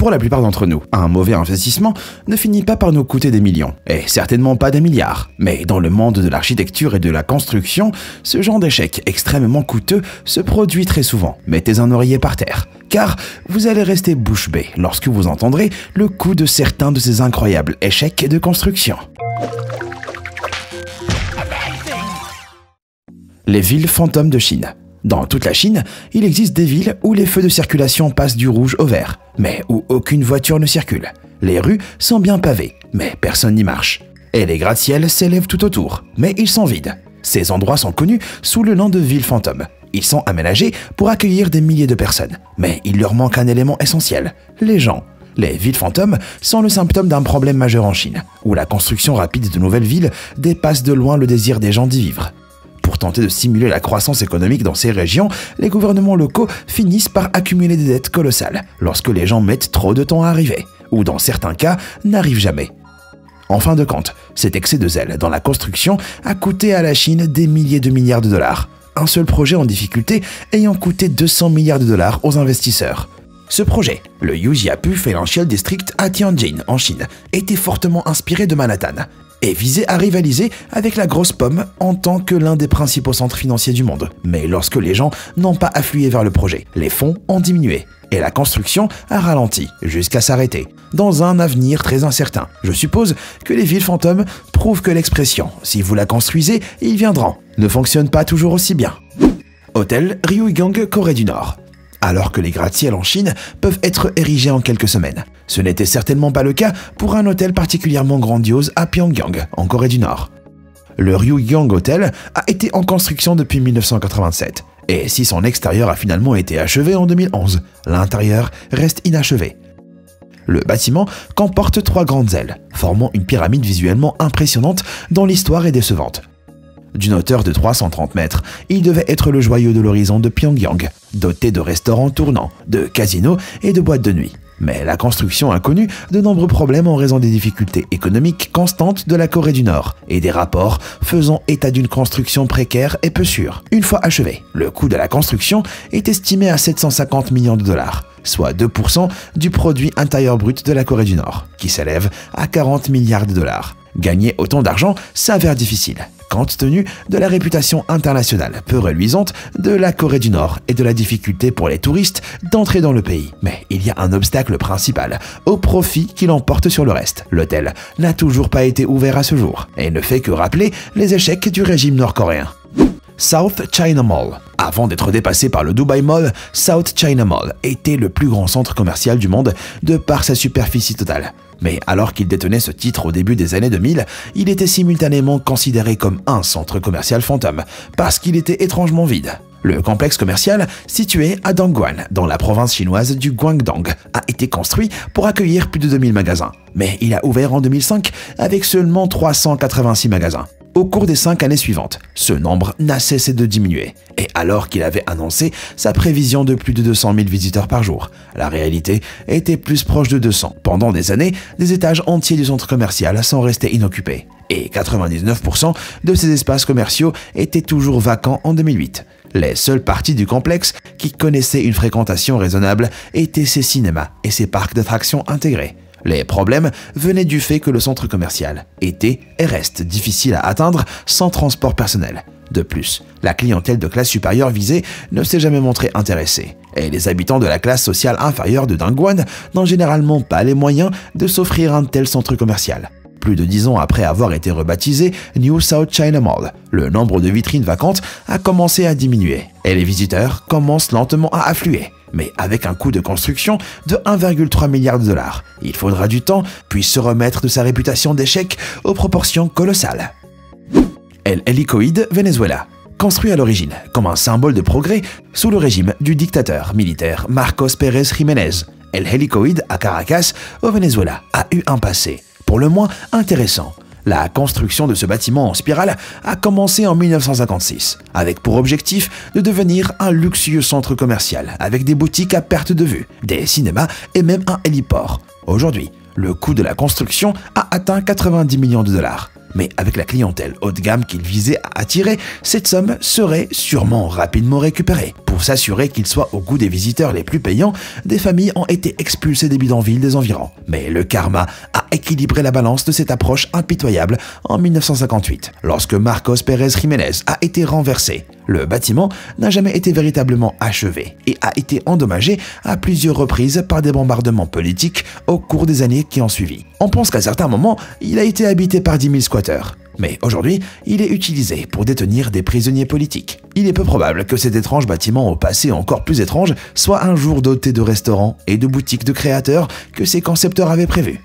Pour la plupart d'entre nous, un mauvais investissement ne finit pas par nous coûter des millions, et certainement pas des milliards. Mais dans le monde de l'architecture et de la construction, ce genre d'échec extrêmement coûteux se produit très souvent. Mettez un oreiller par terre, car vous allez rester bouche bée lorsque vous entendrez le coût de certains de ces incroyables échecs de construction. Les villes fantômes de Chine. Dans toute la Chine, il existe des villes où les feux de circulation passent du rouge au vert, mais où aucune voiture ne circule. Les rues sont bien pavées, mais personne n'y marche. Et les gratte-ciels s'élèvent tout autour, mais ils sont vides. Ces endroits sont connus sous le nom de villes fantômes. Ils sont aménagés pour accueillir des milliers de personnes, mais il leur manque un élément essentiel, les gens. Les villes fantômes sont le symptôme d'un problème majeur en Chine, où la construction rapide de nouvelles villes dépasse de loin le désir des gens d'y vivre. Pour tenter de stimuler la croissance économique dans ces régions, les gouvernements locaux finissent par accumuler des dettes colossales lorsque les gens mettent trop de temps à arriver, ou dans certains cas, n'arrivent jamais. En fin de compte, cet excès de zèle dans la construction a coûté à la Chine des milliers de milliards de dollars, un seul projet en difficulté ayant coûté 200 milliards de dollars aux investisseurs. Ce projet, le Yujiapu Financial District à Tianjin, en Chine, était fortement inspiré de Manhattan et visait à rivaliser avec la Grosse Pomme en tant que l'un des principaux centres financiers du monde. Mais lorsque les gens n'ont pas afflué vers le projet, les fonds ont diminué et la construction a ralenti jusqu'à s'arrêter, dans un avenir très incertain. Je suppose que les villes fantômes prouvent que l'expression « si vous la construisez, ils viendront » ne fonctionne pas toujours aussi bien. Hôtel Ryugyong, Corée du Nord. Alors que les gratte-ciels en Chine peuvent être érigés en quelques semaines. Ce n'était certainement pas le cas pour un hôtel particulièrement grandiose à Pyongyang, en Corée du Nord. Le Ryugyong Hotel a été en construction depuis 1987, et si son extérieur a finalement été achevé en 2011, l'intérieur reste inachevé. Le bâtiment comporte 3 grandes ailes, formant une pyramide visuellement impressionnante dont l'histoire est décevante. D'une hauteur de 330 mètres, il devait être le joyau de l'horizon de Pyongyang, doté de restaurants tournants, de casinos et de boîtes de nuit. Mais la construction a connu de nombreux problèmes en raison des difficultés économiques constantes de la Corée du Nord et des rapports faisant état d'une construction précaire et peu sûre. Une fois achevé, le coût de la construction est estimé à 750 millions de dollars, soit 2% du produit intérieur brut de la Corée du Nord, qui s'élève à 40 milliards de dollars. Gagner autant d'argent s'avère difficile, compte tenu de la réputation internationale peu reluisante de la Corée du Nord et de la difficulté pour les touristes d'entrer dans le pays. Mais il y a un obstacle principal, au profit qui l'emporte sur le reste. L'hôtel n'a toujours pas été ouvert à ce jour et ne fait que rappeler les échecs du régime nord-coréen. South China Mall. Avant d'être dépassé par le Dubai Mall, South China Mall était le plus grand centre commercial du monde de par sa superficie totale. Mais alors qu'il détenait ce titre au début des années 2000, il était simultanément considéré comme un centre commercial fantôme, parce qu'il était étrangement vide. Le complexe commercial, situé à Dongguan, dans la province chinoise du Guangdong, a été construit pour accueillir plus de 2000 magasins. Mais il a ouvert en 2005 avec seulement 386 magasins. Au cours des 5 années suivantes, ce nombre n'a cessé de diminuer. Et alors qu'il avait annoncé sa prévision de plus de 200 000 visiteurs par jour, la réalité était plus proche de 200. Pendant des années, des étages entiers du centre commercial sont restés inoccupés. Et 99% de ces espaces commerciaux étaient toujours vacants en 2008. Les seules parties du complexe qui connaissaient une fréquentation raisonnable étaient ses cinémas et ses parcs d'attractions intégrés. Les problèmes venaient du fait que le centre commercial était et reste difficile à atteindre sans transport personnel. De plus, la clientèle de classe supérieure visée ne s'est jamais montrée intéressée, et les habitants de la classe sociale inférieure de Dongguan n'ont généralement pas les moyens de s'offrir un tel centre commercial. Plus de 10 ans après avoir été rebaptisé New South China Mall, le nombre de vitrines vacantes a commencé à diminuer, et les visiteurs commencent lentement à affluer. Mais avec un coût de construction de 1,3 milliard de dollars, il faudra du temps puis se remettre de sa réputation d'échec aux proportions colossales. El Helicoide, Venezuela. Construit à l'origine comme un symbole de progrès sous le régime du dictateur militaire Marcos Pérez Jiménez, El Helicoide à Caracas, au Venezuela, a eu un passé, pour le moins intéressant. La construction de ce bâtiment en spirale a commencé en 1956, avec pour objectif de devenir un luxueux centre commercial, avec des boutiques à perte de vue, des cinémas et même un héliport. Aujourd'hui, le coût de la construction a atteint 90 millions de dollars. Mais avec la clientèle haut de gamme qu'il visait à attirer, cette somme serait sûrement rapidement récupérée. Pour s'assurer qu'il soit au goût des visiteurs les plus payants, des familles ont été expulsées des bidonvilles des environs. Mais le karma a équilibré la balance de cette approche impitoyable en 1958, lorsque Marcos Pérez Jiménez a été renversé. Le bâtiment n'a jamais été véritablement achevé et a été endommagé à plusieurs reprises par des bombardements politiques au cours des années qui ont suivi. On pense qu'à certains moments, il a été habité par 10 000 squatteurs. Mais aujourd'hui, il est utilisé pour détenir des prisonniers politiques. Il est peu probable que cet étrange bâtiment au passé encore plus étrange soit un jour doté de restaurants et de boutiques de créateurs que ses concepteurs avaient prévus.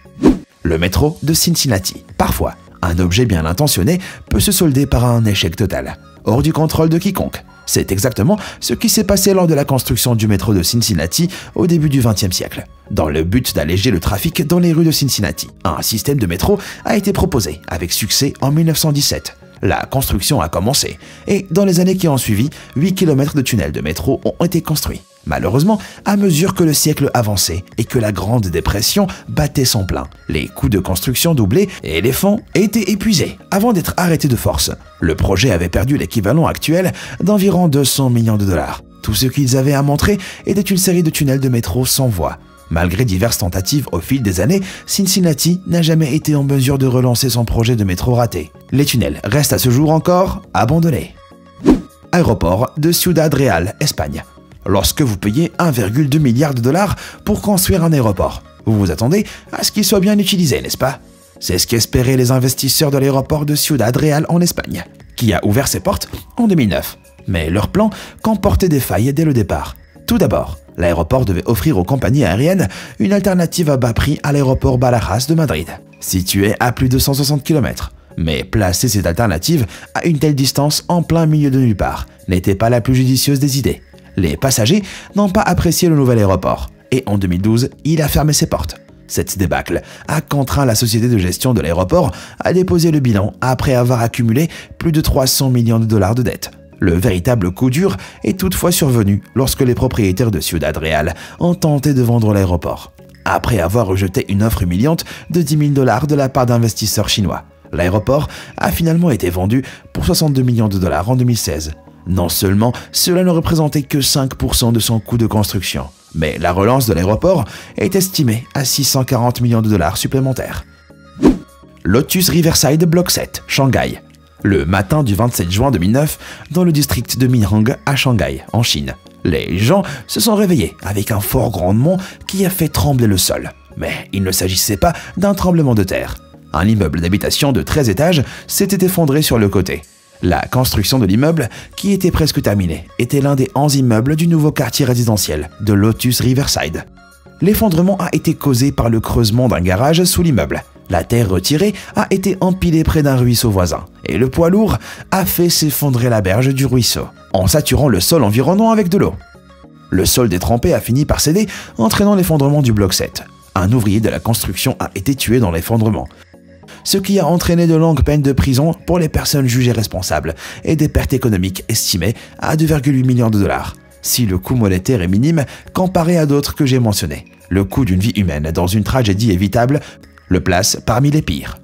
Le métro de Cincinnati. Parfois, un objet bien intentionné peut se solder par un échec total, hors du contrôle de quiconque. C'est exactement ce qui s'est passé lors de la construction du métro de Cincinnati au début du XXe siècle. Dans le but d'alléger le trafic dans les rues de Cincinnati, un système de métro a été proposé avec succès en 1917. La construction a commencé et dans les années qui ont suivi, 8 km de tunnels de métro ont été construits. Malheureusement, à mesure que le siècle avançait et que la Grande Dépression battait son plein, les coûts de construction doublaient et les fonds étaient épuisés avant d'être arrêtés de force. Le projet avait perdu l'équivalent actuel d'environ 200 millions de dollars. Tout ce qu'ils avaient à montrer était une série de tunnels de métro sans voie. Malgré diverses tentatives au fil des années, Cincinnati n'a jamais été en mesure de relancer son projet de métro raté. Les tunnels restent à ce jour encore abandonnés. Aéroport de Ciudad Real, Espagne. Lorsque vous payez 1,2 milliard de dollars pour construire un aéroport, vous vous attendez à ce qu'il soit bien utilisé, n'est-ce pas? C'est ce qu'espéraient les investisseurs de l'aéroport de Ciudad Real en Espagne, qui a ouvert ses portes en 2009. Mais leur plan comportait des failles dès le départ. Tout d'abord, l'aéroport devait offrir aux compagnies aériennes une alternative à bas prix à l'aéroport Barajas de Madrid, situé à plus de 160 km. Mais placer cette alternative à une telle distance en plein milieu de nulle part n'était pas la plus judicieuse des idées. Les passagers n'ont pas apprécié le nouvel aéroport et en 2012, il a fermé ses portes. Cette débâcle a contraint la société de gestion de l'aéroport à déposer le bilan après avoir accumulé plus de 300 millions de dollars de dettes. Le véritable coup dur est toutefois survenu lorsque les propriétaires de Ciudad Real ont tenté de vendre l'aéroport. Après avoir rejeté une offre humiliante de 10 000 dollars de la part d'investisseurs chinois, l'aéroport a finalement été vendu pour 62 millions de dollars en 2016. Non seulement cela ne représentait que 5% de son coût de construction, mais la relance de l'aéroport est estimée à 640 millions de dollars supplémentaires. Lotus Riverside Block 7, Shanghai. Le matin du 27 juin 2009, dans le district de Minhang à Shanghai, en Chine, les gens se sont réveillés avec un fort grondement qui a fait trembler le sol. Mais il ne s'agissait pas d'un tremblement de terre. Un immeuble d'habitation de 13 étages s'était effondré sur le côté. La construction de l'immeuble, qui était presque terminée, était l'un des 11 immeubles du nouveau quartier résidentiel de Lotus Riverside. L'effondrement a été causé par le creusement d'un garage sous l'immeuble. La terre retirée a été empilée près d'un ruisseau voisin, et le poids lourd a fait s'effondrer la berge du ruisseau, en saturant le sol environnant avec de l'eau. Le sol détrempé a fini par céder, entraînant l'effondrement du bloc 7. Un ouvrier de la construction a été tué dans l'effondrement, ce qui a entraîné de longues peines de prison pour les personnes jugées responsables et des pertes économiques estimées à 2,8 millions de dollars. Si le coût monétaire est minime comparé à d'autres que j'ai mentionnés, le coût d'une vie humaine dans une tragédie évitable le place parmi les pires.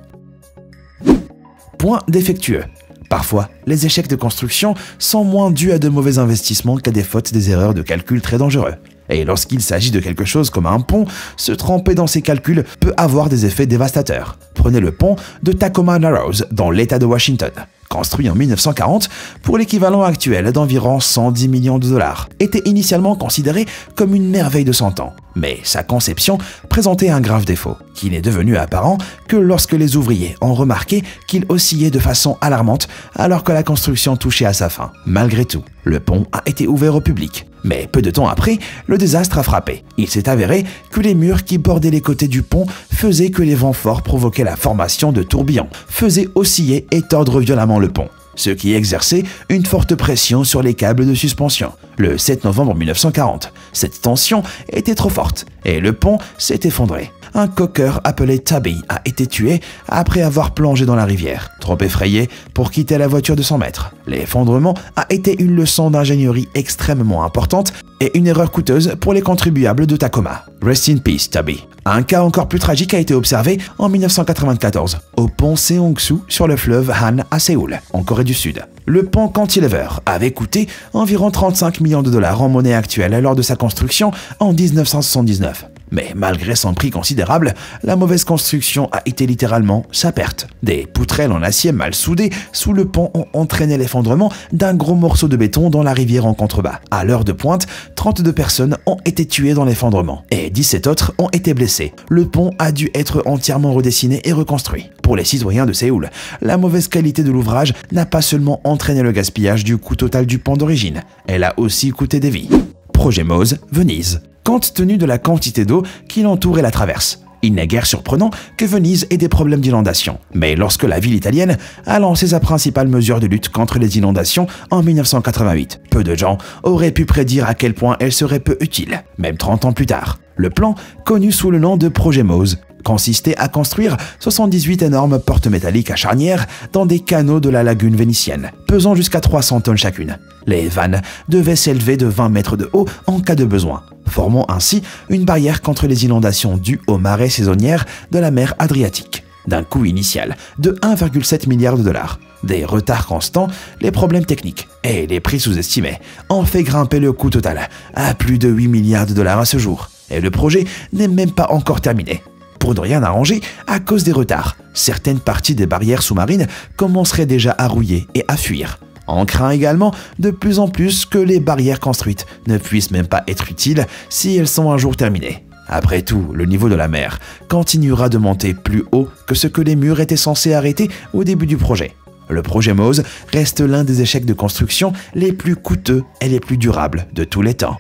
Point défectueux. Parfois, les échecs de construction sont moins dus à de mauvais investissements qu'à des fautes des erreurs de calcul très dangereux. Et lorsqu'il s'agit de quelque chose comme un pont, se tromper dans ses calculs peut avoir des effets dévastateurs. Prenez le pont de Tacoma Narrows dans l'État de Washington. Construit en 1940 pour l'équivalent actuel d'environ 110 millions de dollars, était initialement considéré comme une merveille de son temps. Mais sa conception présentait un grave défaut, qui n'est devenu apparent que lorsque les ouvriers ont remarqué qu'il oscillait de façon alarmante alors que la construction touchait à sa fin. Malgré tout, le pont a été ouvert au public. Mais peu de temps après, le désastre a frappé. Il s'est avéré que les murs qui bordaient les côtés du pont faisaient que les vents forts provoquaient la formation de tourbillons, faisaient osciller et tordre violemment le pont, ce qui exerçait une forte pression sur les câbles de suspension. Le 7 novembre 1940, cette tension était trop forte et le pont s'est effondré. un coqueur appelé Tabby a été tué après avoir plongé dans la rivière, trop effrayé pour quitter la voiture de 100 mètres. L'effondrement a été une leçon d'ingénierie extrêmement importante et une erreur coûteuse pour les contribuables de Tacoma. Rest in peace, Tabby. Un cas encore plus tragique a été observé en 1994 au pont Seongsu sur le fleuve Han à Séoul, en Corée du Sud. Le pont cantilever avait coûté environ 35 millions de dollars en monnaie actuelle lors de sa construction en 1979. Mais malgré son prix considérable, la mauvaise construction a été littéralement sa perte. Des poutrelles en acier mal soudées sous le pont ont entraîné l'effondrement d'un gros morceau de béton dans la rivière en contrebas. À l'heure de pointe, 32 personnes ont été tuées dans l'effondrement et 17 autres ont été blessées. Le pont a dû être entièrement redessiné et reconstruit. Pour les citoyens de Séoul, la mauvaise qualité de l'ouvrage n'a pas seulement entraîné le gaspillage du coût total du pont d'origine, elle a aussi coûté des vies. Projet Mose, Venise. Compte tenu de la quantité d'eau qui l'entoure et la traverse, il n'est guère surprenant que Venise ait des problèmes d'inondation. Mais lorsque la ville italienne a lancé sa principale mesure de lutte contre les inondations en 1988, peu de gens auraient pu prédire à quel point elle serait peu utile, même 30 ans plus tard. Le plan, connu sous le nom de Projet Mose, consistait à construire 78 énormes portes métalliques à charnières dans des canaux de la lagune vénitienne, pesant jusqu'à 300 tonnes chacune. Les vannes devaient s'élever de 20 mètres de haut en cas de besoin, formant ainsi une barrière contre les inondations dues aux marées saisonnières de la mer Adriatique, d'un coût initial de 1,7 milliard de dollars. Des retards constants, les problèmes techniques et les prix sous-estimés ont fait grimper le coût total à plus de 8 milliards de dollars à ce jour, et le projet n'est même pas encore terminé. Pour ne rien arranger, à cause des retards, certaines parties des barrières sous-marines commenceraient déjà à rouiller et à fuir. On craint également de plus en plus que les barrières construites ne puissent même pas être utiles si elles sont un jour terminées. Après tout, le niveau de la mer continuera de monter plus haut que ce que les murs étaient censés arrêter au début du projet. Le projet Mose reste l'un des échecs de construction les plus coûteux et les plus durables de tous les temps.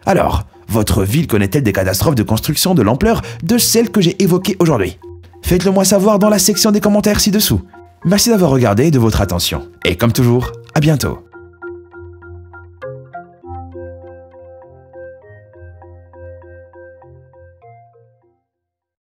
Alors, votre ville connaît-elle des catastrophes de construction de l'ampleur de celles que j'ai évoquées aujourd'hui? Faites-le moi savoir dans la section des commentaires ci-dessous. Merci d'avoir regardé et de votre attention. Et comme toujours, à bientôt.